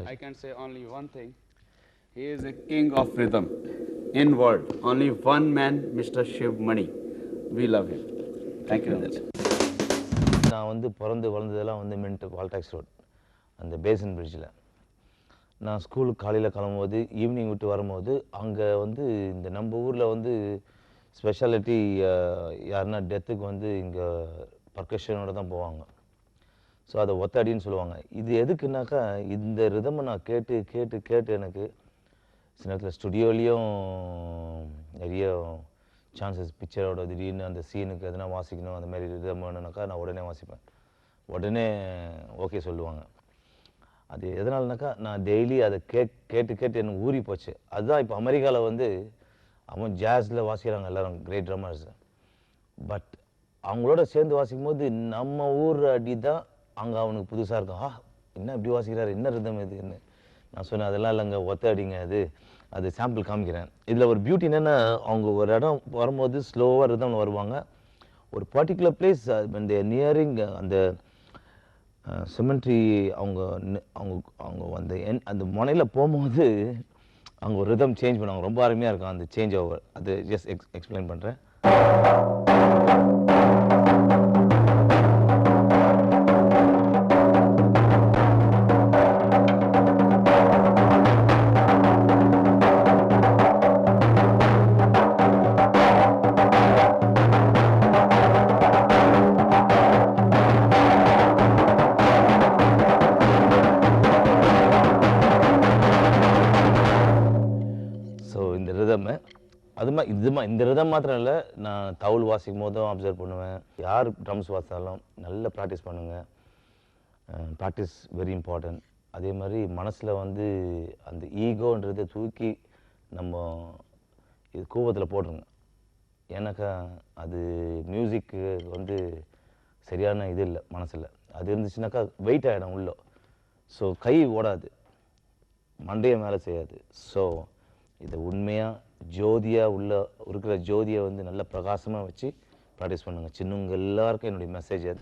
I can say only one thing. He is a king of rhythm. In world, only one man, Mr. Shiv Mani. We love him. Thank you very much. நான் வந்து பிறந்து வளர்ந்ததெல்லாம் வந்து wall tax road அந்த passion பிரிட்ஜில். நான் ஸ்கூலுக்கு காலையில் கிளம்பும்போது ஈவினிங் விட்டு வரும்போது அங்கே வந்து இந்த நம்ம ஊரில் வந்து ஸ்பெஷாலிட்டி யாருன்னா டெத்துக்கு வந்து இங்கே பர்கஷனோட தான் போவாங்க. ஸோ அதை ஒத்தடின்னு சொல்லுவாங்க. இது எதுக்குன்னாக்கா இந்த ரிதமை நான் கேட்டு கேட்டு கேட்டு எனக்கு சில நேரத்தில் ஸ்டுடியோலேயும் நிறைய சான்சஸ் பிக்சரோட திடீர்னு அந்த சீனுக்கு எதனா வாசிக்கணும் அந்த மாதிரி ரிதம் வேணுனாக்கா நான் உடனே வாசிப்பேன். உடனே ஓகே சொல்லுவாங்க. அது எதனாலனாக்கா நான் டெய்லி அதை கேட்டு கேட்டு எனக்கு ஊறி போச்சு. அதுதான் இப்போ அமெரிக்காவில் வந்து அவன் ஜாஸில் வாசிக்கிறாங்க எல்லோரும் கிரேட் ட்ரம்மர்ஸ். பட் அவங்களோட சேர்ந்து வாசிக்கும் போது நம்ம ஊர் அடி தான் அங்கே அவனுக்கு புதுசாக இருக்கும். என்ன இப்படி வாசிக்கிறாரு, என்ன ரிதம் இதுன்னு நான் சொன்னேன். அதெல்லாம் இல்லைங்க, ஒத்த அடிங்க, அது சாம்பிள் காமிக்கிறேன். இதில் ஒரு பியூட்டி என்னென்னா அவங்க ஒரு இடம் வரும்போது ஸ்லோவாக ரிதம் வருவாங்க. ஒரு பர்டிகுலர் பிளேஸ் இந்த நியரிங் அந்த சிமெண்ட்ரி அவங்க அவங்க அவங்க அந்த முனையில் போகும்போது அவங்க ஒரு ரிதம் சேஞ்ச் பண்ணுவாங்க. ரொம்ப அருமையாக இருக்கும் அந்த சேஞ்ச் ஓவர். அது ஜஸ்ட் எக்ஸ்பிளைன் பண்ணுறேன். இந்த ரிதம் மாத்திரம் இல்லை, நான் தவுள் வாசிக்கும் போதும் அப்சர்வ் பண்ணுவேன். யார் ட்ரம்ஸ் வாசித்தாலும் நல்ல ப்ராக்டிஸ் பண்ணுங்கள். Practice very important. அதே மாதிரி மனசில் வந்து அந்த ஈகோன்றதை தூக்கி நம்ம இது கூவத்தில் போட்டுருங்க. ஏன்னாக்கா அது மியூசிக்கு வந்து சரியான இது இல்லை மனசில். அது இருந்துச்சுனாக்கா வெயிட் ஆகிடும் உள்ள. ஸோ கை ஓடாது, மண்டையை மேலே செய்யாது. ஸோ இதை உண்மையாக ஜோதியாக இருக்கிற ஜோதியை வந்து நல்ல பிரகாசமாக வச்சு ப்ராக்டிஸ் பண்ணுங்கள். சின்னவங்க எல்லாருக்கும் என்னுடைய மெசேஜ் அது.